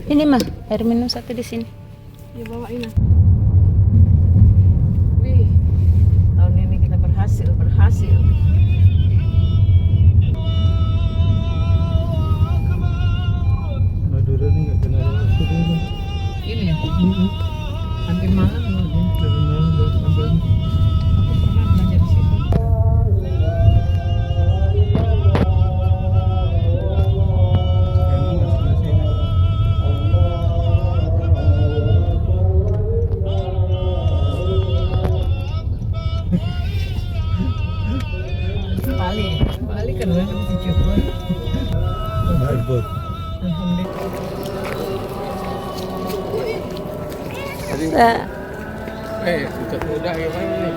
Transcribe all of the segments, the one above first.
Ini mah air minum satu di sini. Ya bawain lah. Wih, tahun ini kita berhasil. Madura nih nggak kenal langsung ini. Ini ya. Hampir malam loh dia. Dari malam baru sampai. Aku pernah belajar di situ. Emang nggak sebelah sini. Bali kan banget di Cirebon. Barbot. Udah mudah gimana nih?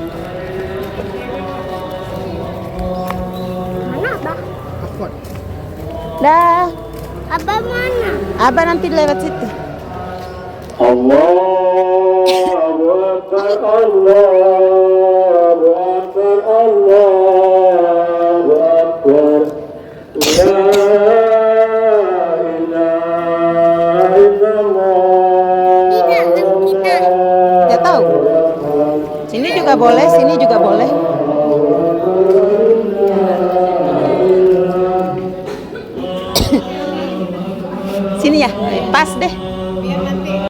Mana Abah? Akut. Dah, Abah mana? Abah nanti lewat situ. Allahu Akbar, Allahu Akbar, Allahu Akbar. La ilaha illallah. Di dalam kita. Nggak tahu. Sini juga boleh, sini juga boleh. Sini ya, pas deh. Biar nanti.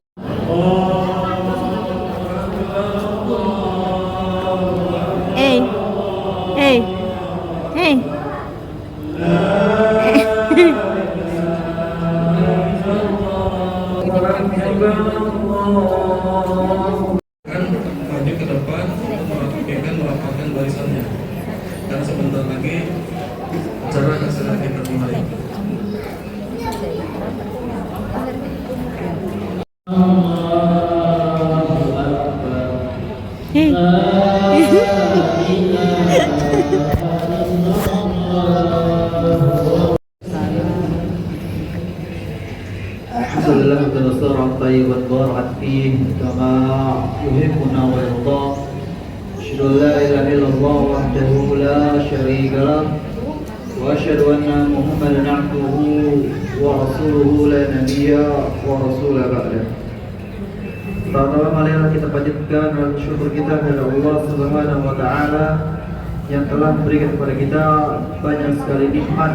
Hey, hey, hey. Maju ke depan, merapatkan barisannya. Dan sebentar lagi acara akan segera kita mulai. Hey. Alhamdulillah nasara tayyiban barakat fihi kama yuhibbuna wa yarda. Asyhadu an la ilaha illallah wahdahu la syarika lah wa asyhadu anna Muhammadan abduhu wa rasuluhu la nabiyya wa rasula ba'da. Pertama marilah kita panjatkan dan syukur kita kepada Allah Subhanahu wa taala yang telah memberikan kepada kita banyak sekali nikmat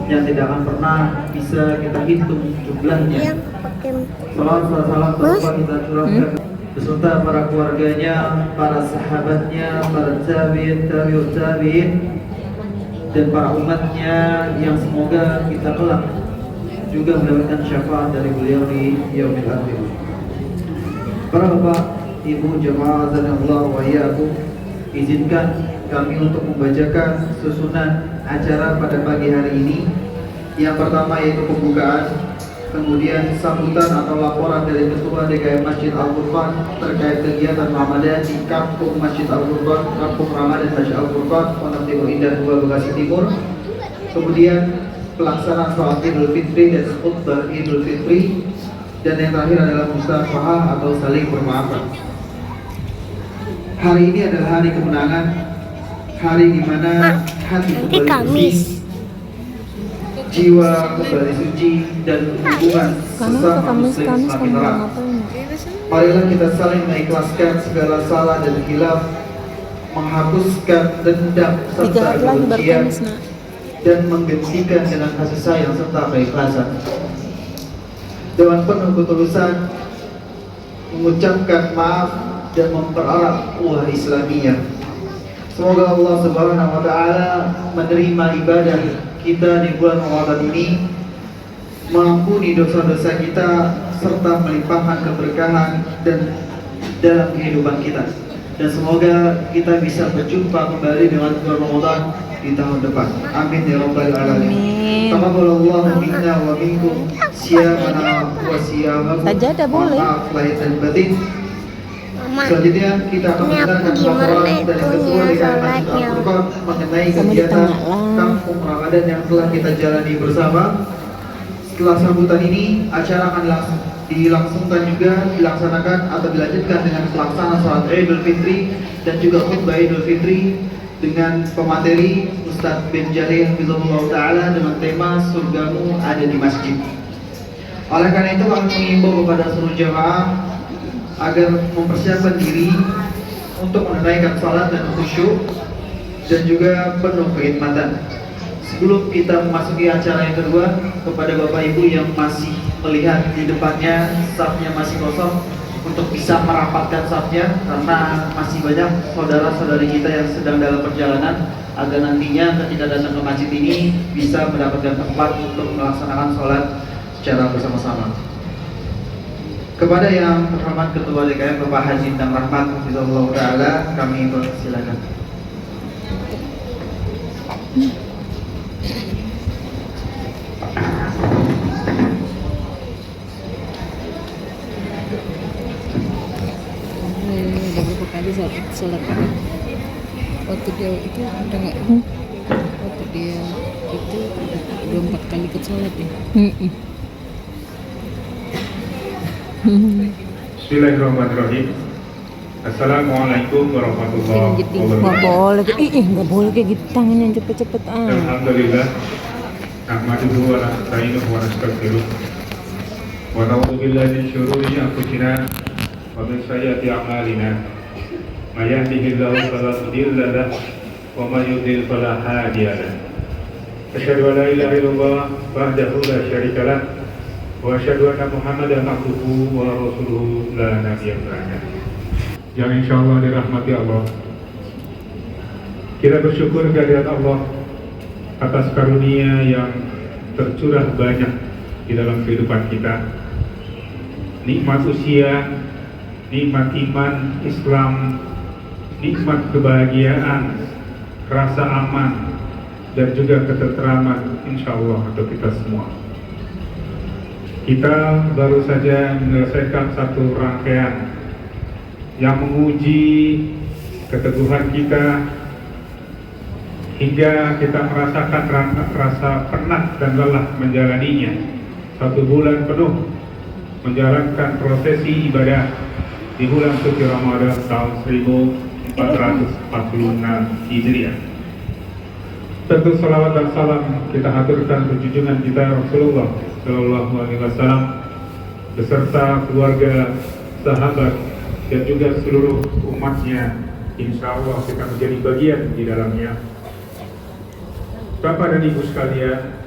yang tidak akan pernah bisa kita hitung jumlahnya. Yang pakai Salam terlupa kita curahkan beserta para keluarganya, para sahabatnya, para tabi'in, tabi'ut tabi'in, dan para umatnya yang semoga kita kelak juga mendapatkan syafaat dari beliau di yaumil akhir. Para bapak, ibu jemaah azan Allah wa iyyakum, izinkan kami untuk membacakan susunan acara pada pagi hari ini. Yang pertama yaitu pembukaan, kemudian sambutan atau laporan dari Ketua DKM Masjid Al-Furqan terkait kegiatan Ramadan di Kampung Masjid Al-Furqan, Kampung Ramadan Masjid Al-Furqan, Pondok Timur Indah 2 Bekasi Timur. Kemudian pelaksanaan sholat Idul Fitri dan khutbah Idul Fitri, dan yang terakhir adalah musafahah atau saling bermaafan. Hari ini adalah hari kemenangan, hari di mana hati nanti kembali Kamis. bersih, jiwa kembali suci, dan hubungan sesama muslim semakin erat. Marilah kita saling mengikhlaskan segala salah dan khilaf, menghapuskan dendam serta kebencian, dan menggantikan dengan kasih sayang serta keikhlasan. Dengan penuh ketulusan mengucapkan maaf dan mempererat ukhuwah Islamiyah. Semoga Allah Subhanahu wa taala menerima ibadah kita di bulan Ramadan ini, mengampuni dosa-dosa kita serta melimpahkan keberkahan dan dalam kehidupan kita. Dan semoga kita bisa berjumpa kembali dengan bulan Ramadan di tahun depan. Amin ya rabbal alamin. Taqabbalallahu minna wa minkum siyamana wa siyamakum. Sajadah boleh. Maaf lahir dan batin. Mama, Selanjutnya kita akan ini aku mendengarkan gimana laporan dari Ketua itunya DKM Masjid sholatnya? Al-Furqan mengenai Kamu di kegiatan tengah lah. Kampung Ramadan yang telah kita jalani bersama. Setelah sambutan ini, acara akan dilaksanakan atau dilanjutkan dengan pelaksanaan sholat Idul Fitri dan juga khutbah Idul Fitri dengan pemateri Ustadz bin Jalil Hafizahullah Ta'ala dengan tema Surgamu Ada di Masjid. Oleh karena itu kami mengimbau kepada seluruh jamaah agar mempersiapkan diri untuk menunaikan salat dan khusyuk dan juga penuh kekhidmatan. Sebelum kita memasuki acara yang kedua, kepada Bapak Ibu yang masih melihat di depannya safnya masih kosong, untuk bisa merapatkan safnya karena masih banyak saudara-saudari kita yang sedang dalam perjalanan, agar nantinya ketika datang ke masjid ini bisa mendapatkan tempat untuk melaksanakan sholat secara bersama-sama. Kepada yang terhormat Ketua DKM Bapak Haji Indang Rahmat Hafizahullah Ta'ala, kami persilakan. Udah berapa kali sholat waktu dia itu udah nggak waktu dia itu udah 4 kali ikut sholat ya. Bismillahirrahmanirrahim. Assalamualaikum warahmatullahi Nggak wabarakatuh. nggak boleh kayak gitu, tangannya cepet-cepet Alhamdulillah. Nahmaduhu wa nasta'inuhu wa nastaghfiruh. Wa na'udzu billahi min syururi anfusina wa min sayyiati a'malina. May yahdihillahu fala mudilla lahu wa may yudlil fala hadiya lahu. Asyhadu an la ilaha illallah wahdahu la syarika lahu wa asyhadu anna Muhammadan abduhu wa rasuluhu la nabiyya ba'dahu. Yang insyaallah dirahmati Allah. Kita bersyukur kehadirat Allah atas karunia yang tercurah banyak di dalam kehidupan kita. Nikmat usia, nikmat iman, Islam, nikmat kebahagiaan, rasa aman, dan juga ketenteraman insyaallah untuk kita semua. Kita baru saja menyelesaikan satu rangkaian yang menguji keteguhan kita hingga kita merasakan rasa penat dan lelah menjalaninya. 1 bulan penuh menjalankan prosesi ibadah di bulan suci Ramadan tahun 1446 Hijriah. Tentu salawat dan salam kita aturkan ke junjungan kita Rasulullah Shallallahu Alaihi Wasallam beserta keluarga, sahabat, dan juga seluruh umatnya. Insya Allah kita menjadi bagian di dalamnya. Bapak dan Ibu sekalian,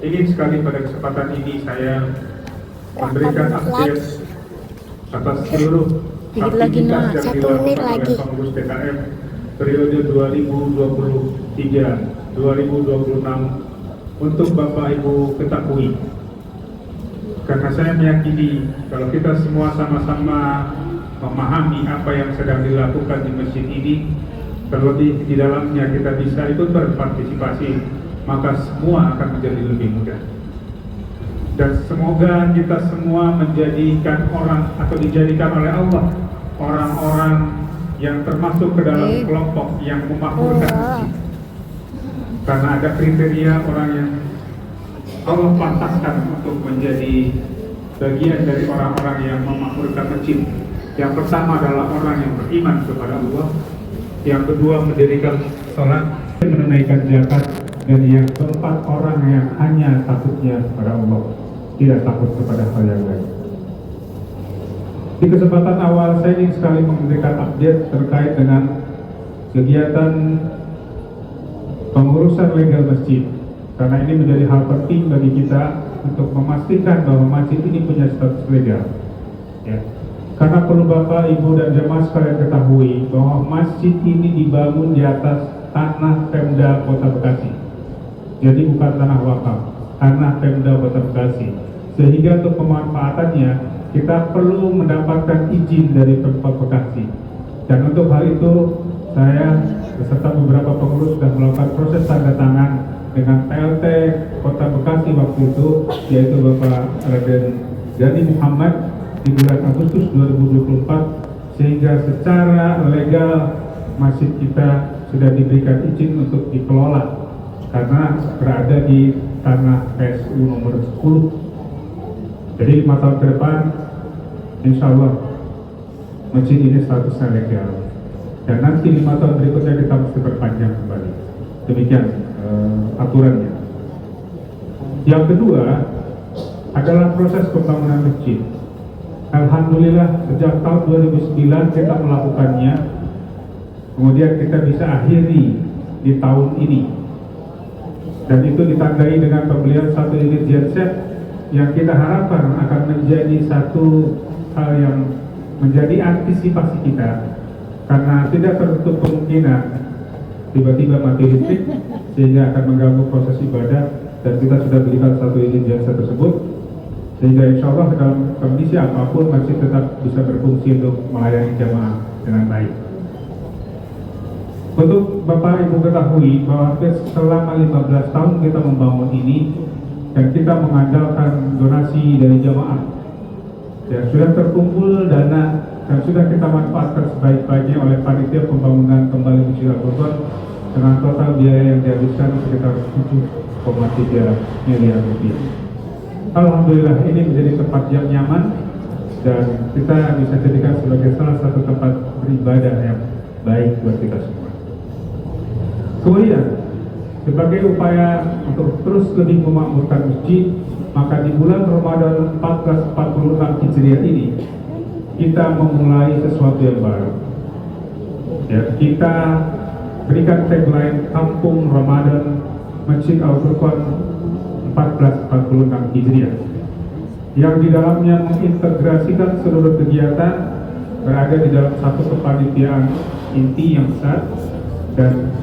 ingin sekali pada kesempatan ini saya memberikan update atas seluruh aktivitas yang dilakukan oleh pengurus DKM periode 2023-2026 untuk Bapak Ibu ketahui. Karena saya meyakini kalau kita semua sama-sama memahami apa yang sedang dilakukan di masjid ini, terlebih di dalamnya kita bisa ikut berpartisipasi, maka semua akan menjadi lebih mudah. Dan semoga kita semua menjadikan orang atau dijadikan oleh Allah orang-orang yang termasuk ke dalam kelompok yang memakmurkan masjid. Karena ada kriteria orang yang Allah pantaskan untuk menjadi bagian dari orang-orang yang memakmurkan masjid. Yang pertama adalah orang yang beriman kepada Allah, yang kedua mendirikan sholat, menunaikan zakat, dan yang keempat orang yang hanya takutnya kepada Allah, tidak takut kepada hal yang lain. Di kesempatan awal saya ingin sekali memberikan update terkait dengan kegiatan pengurusan legal masjid, karena ini menjadi hal penting bagi kita untuk memastikan bahwa masjid ini punya status legal. Ya. Karena perlu Bapak, Ibu, dan jemaah sekalian ketahui bahwa masjid ini dibangun di atas tanah Pemda Kota Bekasi. Jadi bukan tanah wakaf, tanah Pemda Kota Bekasi. Sehingga untuk pemanfaatannya kita perlu mendapatkan izin dari Pemkot Bekasi. Dan untuk hal itu saya beserta beberapa pengurus sudah melakukan proses tanda tangan dengan PLT Kota Bekasi waktu itu, yaitu Bapak Raden Gani Muhammad, di bulan Agustus 2024, sehingga secara legal masjid kita sudah diberikan izin untuk dikelola karena berada di tanah PSU nomor 10. Jadi 5 tahun ke depan, insya Allah masjid ini statusnya legal. Dan nanti 5 tahun berikutnya kita mesti perpanjang kembali. Demikian aturannya. Yang kedua adalah proses pembangunan masjid. Alhamdulillah sejak tahun 2009 kita melakukannya. Kemudian kita bisa akhiri di tahun ini. Dan itu ditandai dengan pembelian 1 unit genset yang kita harapkan akan menjadi satu hal yang menjadi antisipasi kita, karena tidak tertutup kemungkinan tiba-tiba mati listrik sehingga akan mengganggu proses ibadah, dan kita sudah berikan 1 unit genset tersebut sehingga insya Allah dalam kondisi apapun masih tetap bisa berfungsi untuk melayani jamaah dengan baik. Untuk Bapak Ibu ketahui bahwa selama 15 tahun kita membangun ini dan kita mengandalkan donasi dari jamaah, ya sudah terkumpul dana dan sudah kita manfaatkan sebaik-baiknya oleh panitia pembangunan kembali Masjid Al-Quran dengan total biaya yang dihabiskan sekitar 7,3 miliar rupiah. Alhamdulillah ini menjadi tempat yang nyaman dan kita bisa jadikan sebagai salah satu tempat beribadah yang baik buat kita semua. Kemudian, sebagai upaya untuk terus lebih memakmurkan masjid, maka di bulan Ramadan 1446 Hijriah ini kita memulai sesuatu yang baru. Ya, kita berikan tagline Kampung Ramadan Masjid Al-Furqan 1446 Hijriah, yang di dalamnya mengintegrasikan seluruh kegiatan berada di dalam satu kepanitiaan inti yang besar, dan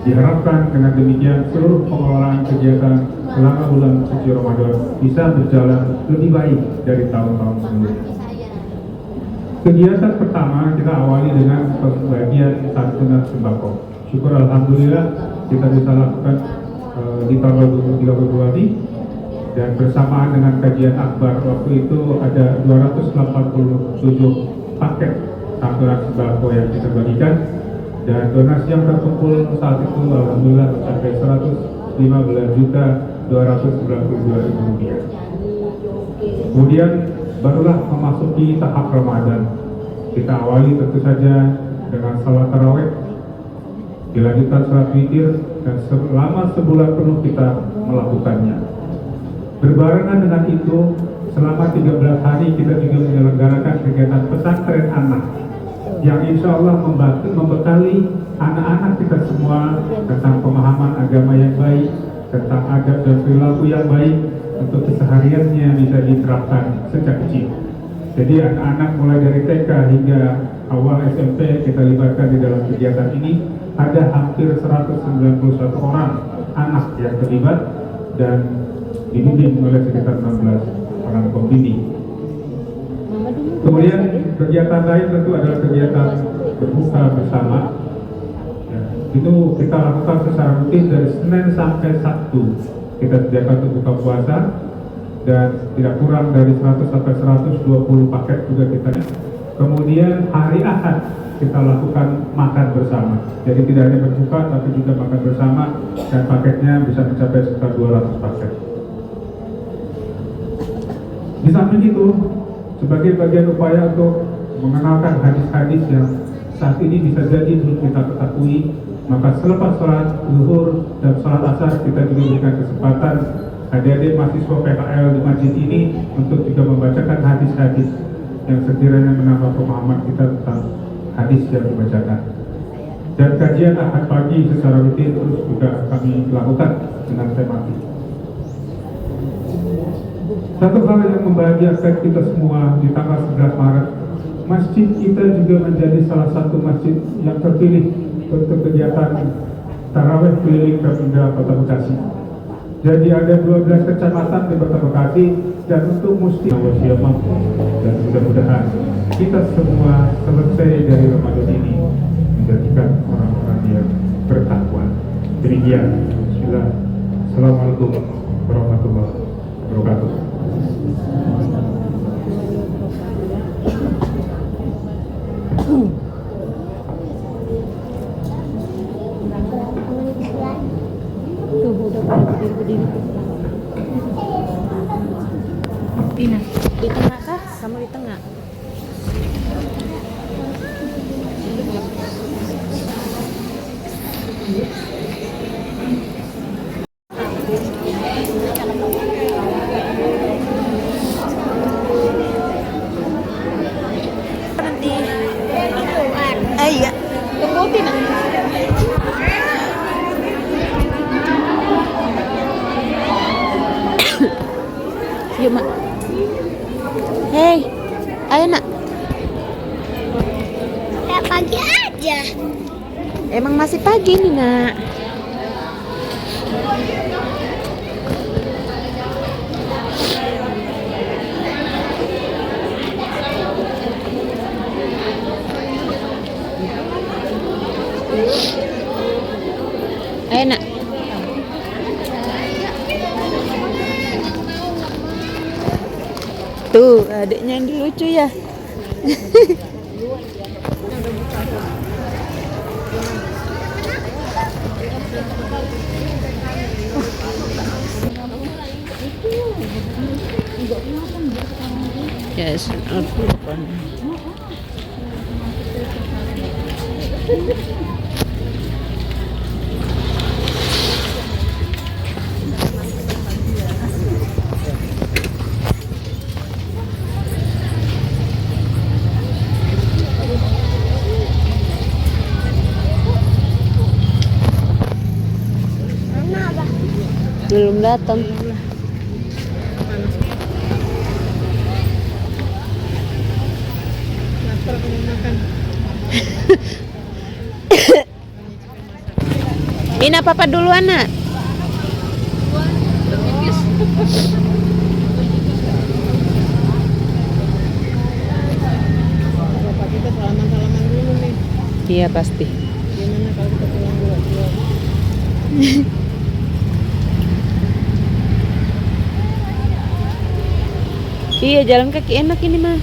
diharapkan dengan demikian seluruh pengelolaan kegiatan selama bulan suci Ramadan bisa berjalan lebih baik dari tahun-tahun sebelumnya. Kegiatan pertama kita awali dengan pembagian santunan sembako. Syukur alhamdulillah kita bisa lakukan di tanggal 23 Februari, dan bersamaan dengan kajian akbar waktu itu ada 287 paket santunan sembako yang kita bagikan. Dan donasi yang terkumpul saat itu alhamdulillah mencapai 115.292.000 rupiah. Kemudian barulah memasuki tahap Ramadan. Kita awali tentu saja dengan salat tarawih, dilanjutkan salat witir, dan selama sebulan penuh kita melakukannya. Berbarengan dengan itu, selama 13 hari kita juga menyelenggarakan kegiatan pesantren anak, yang insya Allah membekali anak-anak kita semua tentang pemahaman agama yang baik, tentang adab dan perilaku yang baik, untuk kesehariannya bisa diterapkan sejak kecil. Jadi anak-anak mulai dari TK hingga awal SMP kita libatkan di dalam kegiatan ini. Ada hampir 191 orang anak yang terlibat dan dibimbing oleh sekitar 16 orang pembimbing. Kemudian kegiatan lain tentu adalah kegiatan berbuka bersama. Ya, itu kita lakukan secara rutin dari Senin sampai Sabtu. Kita sediakan untuk buka puasa, dan tidak kurang dari 100 sampai 120 paket juga kita. Kemudian hari Ahad kita lakukan makan bersama. Jadi tidak hanya berbuka tapi juga makan bersama, dan paketnya bisa mencapai sekitar 200 paket. Di samping itu, sebagai bagian upaya untuk mengenalkan hadis-hadis yang saat ini bisa jadi belum kita ketahui, maka selepas sholat zuhur dan sholat asar kita juga berikan kesempatan adik-adik mahasiswa PKL di masjid ini untuk juga membacakan hadis-hadis yang sekiranya menambah pemahaman kita tentang hadis yang dibacakan. Dan kajian Ahad pagi secara rutin terus juga kami lakukan dengan tematik. Satu hal yang membahagiakan kita semua, di tanggal 11 Maret, masjid kita juga menjadi salah satu masjid yang terpilih untuk kegiatan tarawih keliling Pemda Kota Bekasi. Jadi ada 12 kecamatan di Kota Bekasi, dan untuk musti wasiamah, dan mudah-mudahan kita semua selesai dari Ramadan ini menjadikan orang-orang yang bertakwa. Demikian. Bismillah. Assalamualaikum warahmatullahi wabarakatuh. Tuh udah berdiri. Ina. Di tengah kah? Kamu di tengah. Nanti. Iya. Tunggu Tina. Yuk, Mak. Hei, ayo nak. Kayak pagi aja. Emang masih pagi nih nak. Ayo nak. Tuh adiknya yang lucu ya. Yes, belum datang. Ina papa duluan nak. Bapak kita salaman-salaman dulu nih. Iya pasti. Gimana kalau kita pulang dulu? Iya jalan kaki enak ini mah.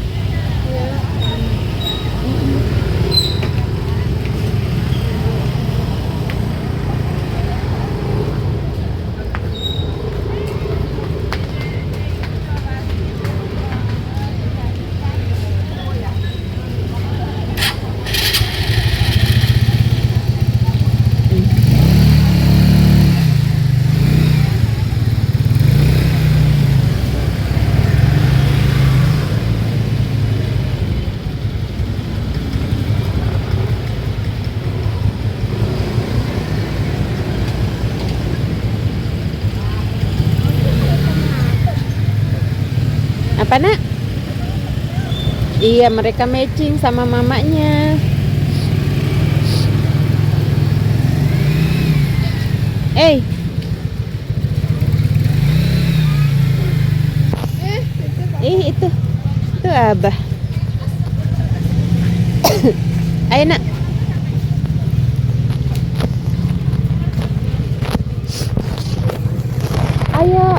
Apa nak? Iya mereka matching sama mamanya. Itu abah. Ayo nak. Ayo.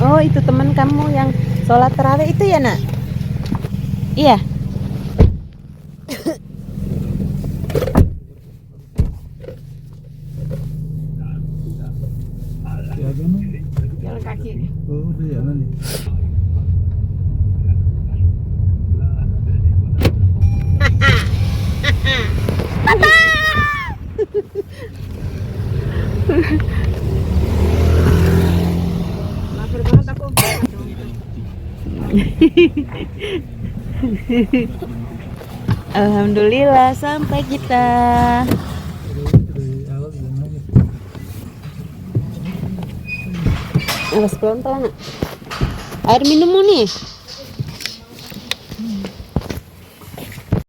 Oh itu teman kamu yang sholat tarawih itu ya nak? Iya. Jalan kaki. Oh, udah ya nanti. Lapar banget aku. Alhamdulillah sampai kita. Awas pelan-pelan nak. Air minummu nih.